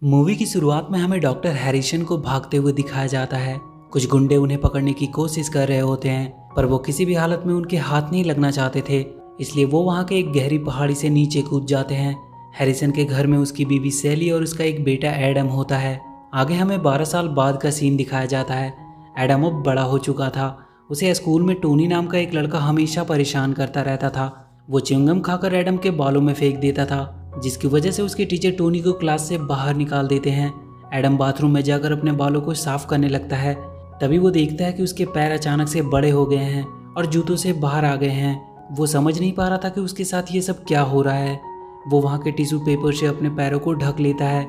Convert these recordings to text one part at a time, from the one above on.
Movie की शुरुआत में हमें डॉक्टर हैरिसन को भागते हुए दिखाया जाता है। कुछ गुंडे उन्हें पकड़ने की कोशिश कर रहे होते हैं, पर वो किसी भी हालत में उनके हाथ नहीं लगना चाहते थे, इसलिए वो वहाँ के एक गहरी पहाड़ी से नीचे कूद जाते हैं। हैरिसन के घर में उसकी बीवी सैली और उसका एक बेटा एडम होता है। आगे हमें 12 साल बाद का सीन दिखाया जाता है। एडम अब बड़ा हो चुका था। उसे स्कूल में टोनी नाम का एक लड़का हमेशा परेशान करता रहता था। वो च्युइंगम खाकर एडम के बालों में फेंक देता था, जिसकी वजह से उसके टीचर टोनी को क्लास से बाहर निकाल देते हैं। एडम बाथरूम में जाकर अपने बालों को साफ करने लगता है। तभी वो देखता है कि उसके पैर अचानक से बड़े हो गए हैं और जूतों से बाहर आ गए हैं। वो समझ नहीं पा रहा था कि उसके साथ ये सब क्या हो रहा है। वो वहाँ के टिश्यू पेपर से अपने पैरों को ढक लेता है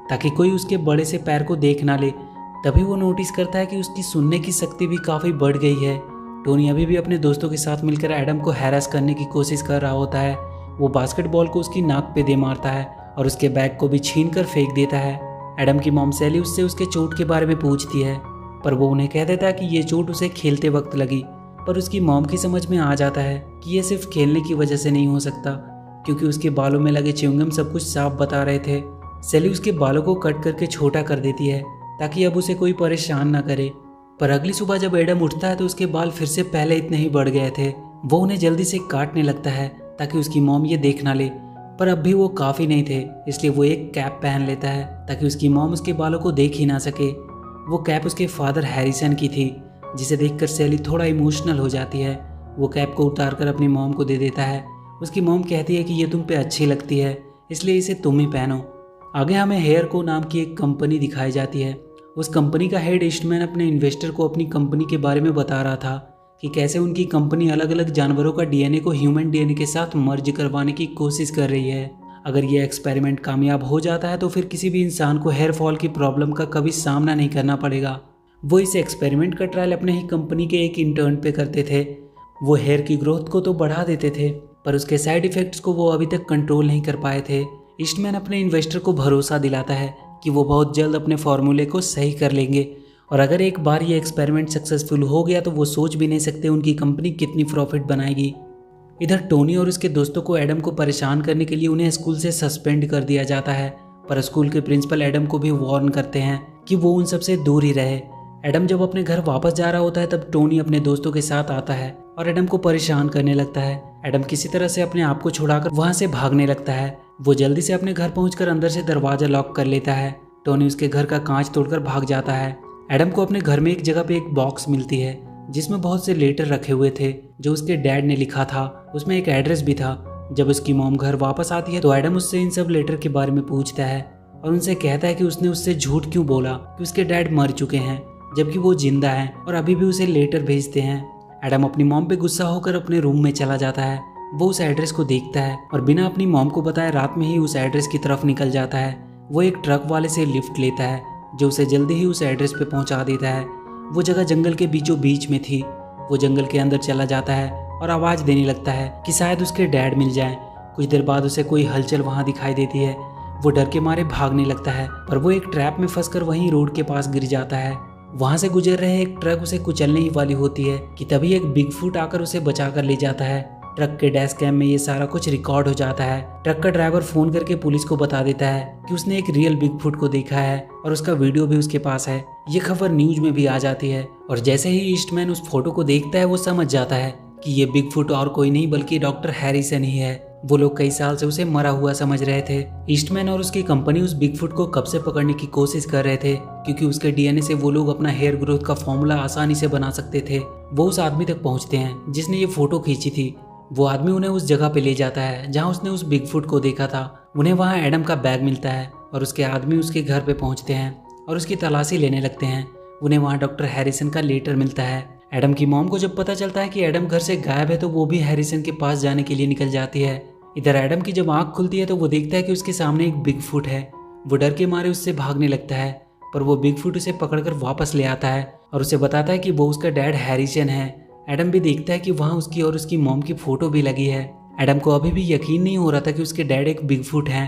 ताकि कोई उसके बड़े से पैर को देख ना ले। तभी वो नोटिस करता है कि उसकी सुनने की शक्ति भी काफ़ी बढ़ गई है। टोनी अभी भी अपने दोस्तों के साथ मिलकर एडम को हैरास करने की कोशिश कर रहा होता है। वो बास्केटबॉल को उसकी नाक पे दे मारता है और उसके बैग को भी छीन कर फेंक देता है। एडम की मॉम सैली उससे उसके चोट के बारे में पूछती है, पर वो उन्हें कह देता है कि ये चोट उसे खेलते वक्त लगी। पर उसकी मॉम की समझ में आ जाता है कि ये सिर्फ खेलने की वजह से नहीं हो सकता, क्योंकि उसके बालों में लगे च्युइंगम सब कुछ साफ बता रहे थे। सैली उसके बालों को कट करके छोटा कर देती है ताकि अब उसे कोई परेशान ना करे। पर अगली सुबह जब एडम उठता है तो उसके बाल फिर से पहले इतने ही बढ़ गए थे। वो उन्हें जल्दी से काटने लगता है ताकि उसकी मॉम ये देख ना ले, पर अब भी वो काफ़ी नहीं थे, इसलिए वो एक कैप पहन लेता है ताकि उसकी मॉम उसके बालों को देख ही ना सके। वो कैप उसके फादर हैरिसन की थी, जिसे देखकर सैली थोड़ा इमोशनल हो जाती है। वो कैप को उतार कर अपनी मॉम को दे देता है। उसकी मॉम कहती है कि ये तुम पे अच्छी लगती है, इसलिए इसे तुम ही पहनो। आगे हमें हेयर को नाम की एक कंपनी दिखाई जाती है। उस कंपनी का हेड ईस्टमैन अपने इन्वेस्टर को अपनी कंपनी के बारे में बता रहा था कि कैसे उनकी कंपनी अलग अलग जानवरों का डीएनए को ह्यूमन डीएनए के साथ मर्ज करवाने की कोशिश कर रही है। अगर ये एक्सपेरिमेंट कामयाब हो जाता है तो फिर किसी भी इंसान को हेयर फॉल की प्रॉब्लम का कभी सामना नहीं करना पड़ेगा। वो इस एक्सपेरिमेंट का ट्रायल अपने ही कंपनी के एक इंटर्न पे करते थे। वो हेयर की ग्रोथ को तो बढ़ा देते थे, पर उसके साइड इफेक्ट्स को वो अभी तक कंट्रोल नहीं कर पाए थे। ईस्टमैन अपने इन्वेस्टर को भरोसा दिलाता है कि वो बहुत जल्द अपने फॉर्मूले को सही कर लेंगे, और अगर एक बार ये एक्सपेरिमेंट सक्सेसफुल हो गया तो वो सोच भी नहीं सकते उनकी कंपनी कितनी प्रॉफिट बनाएगी। इधर टोनी और उसके दोस्तों को एडम को परेशान करने के लिए उन्हें स्कूल से सस्पेंड कर दिया जाता है, पर स्कूल के प्रिंसिपल एडम को भी वार्न करते हैं कि वो उन सबसे दूर ही रहे। एडम जब अपने घर वापस जा रहा होता है तब टोनी अपने दोस्तों के साथ आता है और एडम को परेशान करने लगता है। एडम किसी तरह से अपने आप को छुड़ाकर वहाँ से भागने लगता है। वो जल्दी से अपने घर पहुंचकर अंदर से दरवाजा लॉक कर लेता है। टोनी उसके घर का कांच तोड़कर भाग जाता है। एडम को अपने घर में एक जगह पे एक बॉक्स मिलती है जिसमें बहुत से लेटर रखे हुए थे जो उसके डैड ने लिखा था। उसमें एक एड्रेस भी था। जब उसकी मॉम घर वापस आती है तो एडम उससे इन सब लेटर के बारे में पूछता है और उनसे कहता है कि उसने उससे झूठ क्यों बोला कि उसके डैड मर चुके हैं, जबकि वो जिंदा हैं और अभी भी उसे लेटर भेजते हैं। एडम अपनी मॉम पे गुस्सा होकर अपने रूम में चला जाता है। वो उस एड्रेस को देखता है और बिना अपनी मॉम को बताए रात में ही उस एड्रेस की तरफ निकल जाता है। वो एक ट्रक वाले से लिफ्ट लेता है जो उसे जल्दी ही उस एड्रेस पे पहुंचा देता है। वो जगह जंगल के बीचों बीच में थी। वो जंगल के अंदर चला जाता है और आवाज़ देने लगता है कि शायद उसके डैड मिल जाएं। कुछ देर बाद उसे कोई हलचल वहाँ दिखाई देती है। वो डर के मारे भागने लगता है, पर वो एक ट्रैप में फंसकर वहीं रोड के पास गिर जाता है। वहाँ से गुजर रहे एक ट्रक उसे कुचलने ही वाली होती है कि तभी एक बिगफुट आकर उसे बचा कर ले जाता है। ट्रक के डैश कैम में ये सारा कुछ रिकॉर्ड हो जाता है। ट्रक का ड्राइवर फोन करके पुलिस को बता देता है कि उसने एक रियल बिगफुट को देखा है और उसका वीडियो भी उसके पास है। ये खबर न्यूज में भी आ जाती है और जैसे ही ईस्टमैन उस फोटो को देखता है वो समझ जाता है कि ये बिगफुट और कोई नहीं बल्कि डॉक्टर हैरिसन ही है। वो लोग कई साल से उसे मरा हुआ समझ रहे थे। ईस्टमैन और उसकी कंपनी उस बिगफुट को कब से पकड़ने की कोशिश कर रहे थे, क्योंकि उसके डीएनए से वो लोग अपना हेयर ग्रोथ का फॉर्मूला आसानी से बना सकते थे। वो उस आदमी तक पहुंचते हैं जिसने ये फोटो खींची थी। वो आदमी उन्हें उस जगह पे ले जाता है जहां उसने उस बिगफुट को देखा था। उन्हें वहां एडम का बैग मिलता है और उसके आदमी उसके घर पे पहुंचते हैं और उसकी तलाशी लेने लगते हैं। उन्हें वहां डॉक्टर हैरिसन का लेटर मिलता है। एडम की मॉम को जब पता चलता है कि एडम घर से गायब है तो वो भी हैरिसन के पास जाने के लिए निकल जाती है। इधर एडम की जब आंख खुलती है तो वो देखता है कि उसके सामने एक बिगफुट है। वो डर के मारे उससे भागने लगता है, पर वो बिगफुट उसे पकड़कर वापस ले आता है और उसे बताता है कि वो उसका डैड हैरिसन है। एडम भी देखता है कि वहाँ उसकी और उसकी मॉम की फोटो भी लगी है। एडम को अभी भी यकीन नहीं हो रहा था कि उसके डैड एक बिगफुट हैं।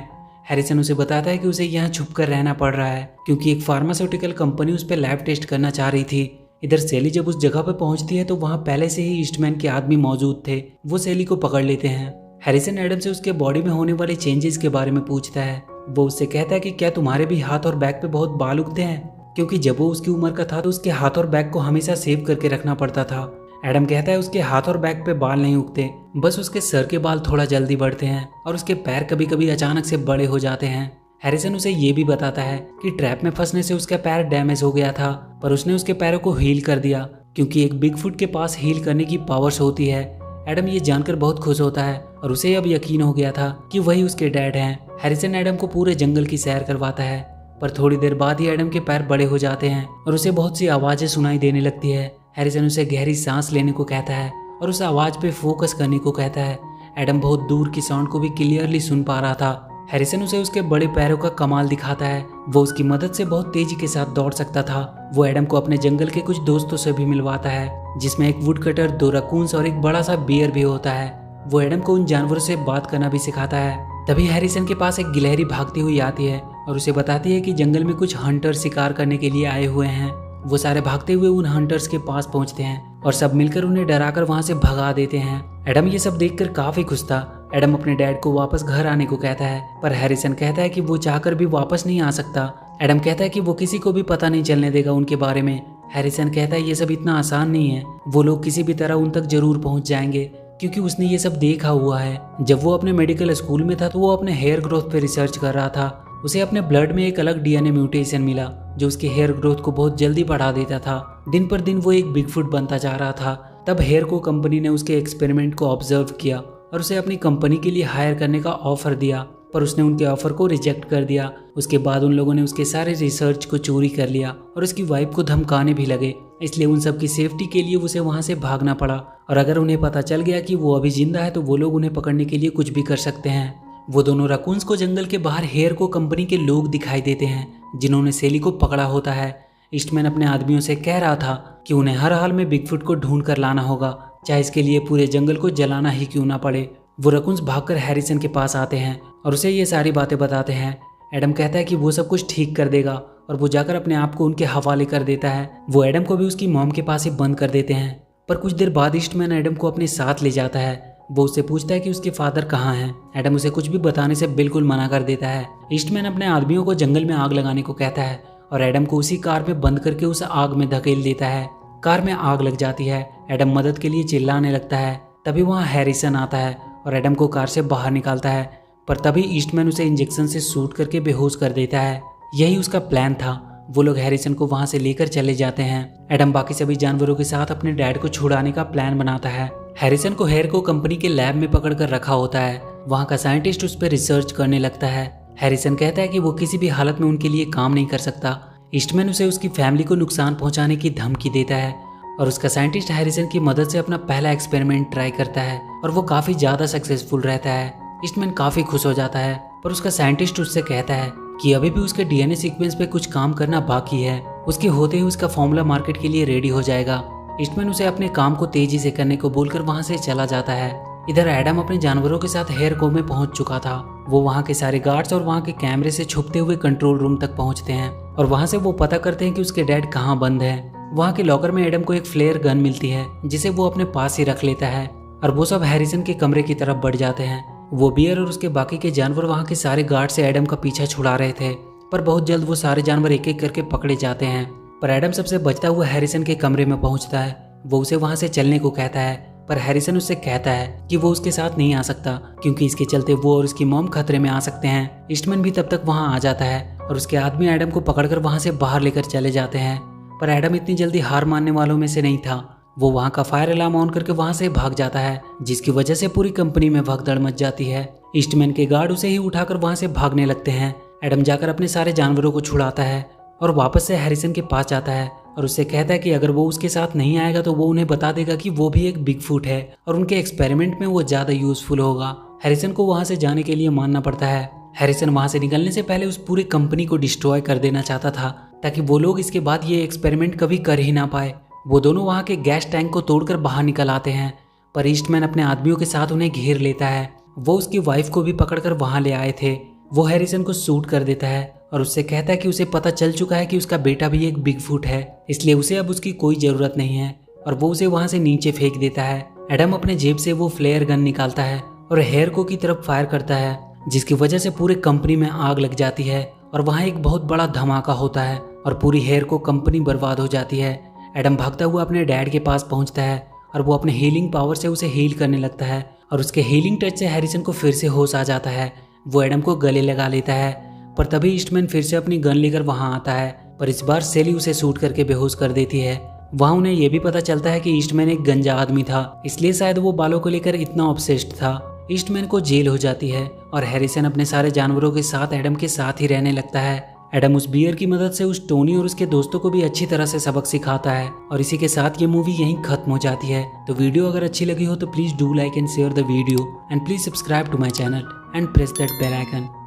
हैरिसन उसे बताता है कि उसे यहाँ छुपकर रहना पड़ रहा है क्योंकि एक फार्मास्यूटिकल कंपनी उस पर लैब टेस्ट करना चाह रही थी। इधर सैली जब उस जगह पर पहुंचती है तो वहाँ पहले से ही ईस्टमैन के आदमी मौजूद थे। वो सैली को पकड़ लेते हैं। हैरिसन एडम से उसके बॉडी में होने वाले चेंजेस के बारे में पूछता है। वो उससे कहता है कि क्या तुम्हारे भी हाथ और बैक पे बहुत बाल उगते हैं, क्योंकि जब वो उसकी उम्र का था तो उसके हाथ और बैक को हमेशा सेव करके रखना पड़ता था। एडम कहता है उसके हाथ और बैक पे बाल नहीं उगते, बस उसके सर के बाल थोड़ा जल्दी बढ़ते हैं और उसके पैर कभी कभी अचानक से बड़े हो जाते हैं। हैरिसन उसे ये भी बताता है कि ट्रैप में फंसने से उसका पैर डैमेज हो गया था, पर उसने उसके पैरों को हील कर दिया क्योंकि एक बिगफुट के पास हील करने की पावर्स होती है। एडम ये जानकर बहुत खुश होता है और उसे अब यकीन हो गया था कि वही उसके डैड हैं। हैरिसन एडम को पूरे जंगल की सैर करवाता है, पर थोड़ी देर बाद ही एडम के पैर बड़े हो जाते हैं और उसे बहुत सी आवाजें सुनाई देने लगती है। हैरिसन उसे गहरी सांस लेने को कहता है और उस आवाज पे फोकस करने को कहता है। एडम बहुत दूर की साउंड को भी क्लियरली सुन पा रहा था। हैरिसन उसे उसके बड़े पैरों का कमाल दिखाता है, वो उसकी मदद से बहुत तेजी के साथ दौड़ सकता था। वो एडम को अपने जंगल के कुछ दोस्तों से भी मिलवाता है, जिसमें एक वुड कटर, 2 रकून्स और एक बड़ा सा बियर भी होता है। वो एडम को उन जानवरों से बात करना भी सिखाता है। तभी हैरिसन के पास एक गिलहरी भागती हुई आती है और उसे बताती है कि जंगल में कुछ हंटर शिकार करने के लिए आए हुए हैं। वो सारे भागते हुए उन हंटर्स के पास पहुंचते हैं और सब मिलकर उन्हें डराकर वहां से भगा देते हैं। एडम ये सब देखकर काफी खुश था। एडम अपने डैड को वापस घर आने को कहता है, पर हैरिसन कहता है कि वो चाहकर भी वापस नहीं आ सकता। एडम कहता है कि वो किसी को भी पता नहीं चलने देगा उनके बारे में। हैरिसन कहता है ये सब इतना आसान नहीं है, वो लोग किसी भी तरह उन तक जरूर पहुंच जाएंगे, क्योंकि उसने ये सब देखा हुआ है। जब वो अपने मेडिकल स्कूल में था तो वो अपने हेयर ग्रोथ पे रिसर्च कर रहा था। उसे अपने ब्लड में एक अलग डीएनए म्यूटेशन मिला जो उसके हेयर ग्रोथ को बहुत जल्दी बढ़ा देता था। दिन पर दिन वो एक बिगफुट बनता जा रहा था। तब हेयर को कंपनी ने उसके एक्सपेरिमेंट को ऑब्जर्व किया और उसे अपनी कंपनी के लिए हायर करने का ऑफर दिया, पर उसने उनके ऑफर को रिजेक्ट कर दिया। उसके बाद उन लोगों ने उसके सारे रिसर्च को चोरी कर लिया और उसकी वाइफ को धमकाने भी लगे, इसलिए उन सब की सेफ्टी के लिए उसे वहां से भागना पड़ा। और अगर उन्हें पता चल गया कि वो अभी जिंदा है तो वो लोग उन्हें पकड़ने के लिए कुछ भी कर सकते हैं। वो दोनों रकून्स को जंगल के बाहर हेयर को कंपनी के लोग दिखाई देते हैं जिन्होंने सेली को पकड़ा होता है। ईस्टमैन अपने आदमियों से कह रहा था कि उन्हें हर हाल में बिगफुट को ढूंढ कर लाना होगा, चाहे इसके लिए पूरे जंगल को जलाना ही क्यों ना पड़े। वो रकून्स भागकर हैरिसन के पास आते हैं और उसे ये सारी बातें बताते हैं। एडम कहता है कि वो सब कुछ ठीक कर देगा और वो जाकर अपने आप को उनके हवाले कर देता है। वो एडम को भी उसकी मॉम के पास ही बंद कर देते हैं, पर कुछ देर बाद ईस्टमैन एडम को अपने साथ ले जाता है। वो उससे पूछता है कि उसके फादर कहाँ हैं। एडम उसे कुछ भी बताने से बिल्कुल मना कर देता है। ईस्टमैन अपने आदमियों को जंगल में आग लगाने को कहता है और एडम को उसी कार में बंद करके उस आग में धकेल देता है। कार में आग लग जाती है। एडम मदद के लिए चिल्लाने लगता है। तभी वहाँ हैरिसन आता है और एडम को कार से बाहर निकालता है, पर तभी ईस्टमैन उसे इंजेक्शन से शूट करके बेहोश कर देता है। यही उसका प्लान था। वो लोग हैरिसन को वहां से लेकर चले जाते हैं। एडम बाकी सभी जानवरों के साथ अपने डैड को छुड़ाने का प्लान बनाता है। हैरिसन को हेयर को कंपनी के लैब में पकड़कर रखा होता है। वहां का साइंटिस्ट उस पर रिसर्च करने लगता है। हैरिसन कहता है कि वो किसी भी हालत में उनके लिए काम नहीं कर सकता। ईस्टमैन उसे उसकी फैमिली को नुकसान पहुंचाने की धमकी देता है और उसका साइंटिस्ट हैरिसन की मदद से अपना पहला एक्सपेरिमेंट ट्राई करता है और वो काफी ज्यादा सक्सेसफुल रहता है। ईस्टमैन काफी खुश हो जाता है, पर उसका साइंटिस्ट उससे कहता है कि अभी भी उसके डीएनए सीक्वेंस पे कुछ काम करना बाकी है। उसके होते ही उसका फॉर्मूला मार्केट के लिए रेडी हो जाएगा। ईस्टमैन उसे अपने काम को तेजी से करने को बोलकर वहां से चला जाता है। इधर एडम अपने जानवरों के साथ हेयर को में पहुंच चुका था। वो वहां के सारे गार्ड्स और वहां के कैमरे से छुपते हुए कंट्रोल रूम तक पहुंचते हैं और वहां से वो पता करते हैं कि उसके डैड कहाँ बंद है। वहां के लॉकर में एडम को एक फ्लेयर गन मिलती है जिसे वो अपने पास ही रख लेता है और वो सब हैरिसन के कमरे की तरफ बढ़ जाते हैं। वो बियर और उसके बाकी के जानवर वहां के सारे गार्ड से एडम का पीछा छुड़ा रहे थे, पर बहुत जल्द वो सारे जानवर एक एक करके पकड़े जाते हैं। पर एडम सबसे बचता हुआ हैरिसन के कमरे में पहुंचता है। वो उसे वहां से चलने को कहता है, पर हैरिसन उससे कहता है कि वो उसके साथ नहीं आ सकता क्योंकि इसके चलते वो और उसकी मॉम खतरे में आ सकते हैं। ईस्टमैन भी तब तक वहां आ जाता है और उसके आदमी एडम को पकड़कर वहां से बाहर लेकर चले जाते हैं। पर एडम इतनी जल्दी हार मानने वालों में से नहीं था। वो वहां का फायर अलार्म ऑन करके वहां से भाग जाता है, जिसकी वजह से पूरी कंपनी में भगदड़ मच जाती है। ईस्टमैन के गार्ड उसे ही उठाकर वहां से भागने लगते हैं। एडम जाकर अपने सारे जानवरों को छुड़ाता है और वापस से हैरिसन के पास जाता है और उससे कहता है कि अगर वो उसके साथ नहीं आएगा तो वो उन्हें बता देगा कि वो भी एक बिगफुट है और उनके एक्सपेरिमेंट में वो ज्यादा यूजफुल होगा। हैरिसन को वहां से जाने के लिए मानना पड़ता है। हैरिसन वहां से निकलने से पहले उस पूरी कंपनी को डिस्ट्रॉय कर देना चाहता था ताकि वो लोग इसके बाद ये एक्सपेरिमेंट कभी कर ही ना पाए। वो दोनों वहां के गैस टैंक को तोड़कर बाहर निकल आते हैं, पर ईस्टमैन अपने आदमियों के साथ उन्हें घेर लेता है। वो उसकी वाइफ को भी पकड़कर वहां ले आए थे। वो हैरिसन को शूट कर देता है और उससे कहता है कि उसे पता चल चुका है कि उसका बेटा भी एक बिगफुट है, इसलिए उसे अब उसकी कोई जरूरत नहीं है और वो उसे वहां से नीचे फेंक देता है। एडम अपने जेब से वो फ्लेयर गन निकालता है और हेयर को की तरफ फायर करता है। जिसकी वजह से पूरे कंपनी में आग लग जाती है और वहाँ एक बहुत बड़ा धमाका होता है और पूरी हेयर को कंपनी बर्बाद हो जाती है। एडम भागता हुआ अपने डैड के पास पहुँचता है और वो अपने हीलिंग पावर से उसे हील करने लगता है और उसके हीलिंग टच से हैरिसन को फिर से होश आ जाता है। वो एडम को गले लगा लेता है, पर तभी ईस्टमैन फिर से अपनी गन लेकर वहाँ आता है, पर इस बार सेली उसे शूट करके बेहोश कर देती है। वहाँ उन्हें यह भी पता चलता है कि ईस्टमैन एक गंजा आदमी था, इसलिए शायद वो बालों को लेकर इतना ऑब्सेस्ड था। ईस्टमैन को जेल हो जाती है और हैरिसन अपने सारे जानवरों के साथ एडम के साथ ही रहने लगता है। एडम उस बियर की मदद से उस टोनी और उसके दोस्तों को भी अच्छी तरह से सबक सिखाता है और इसी के साथ ये मूवी यहीं खत्म हो जाती है। तो वीडियो अगर अच्छी लगी हो तो please do like and share the video and please subscribe to my channel and press that bell icon.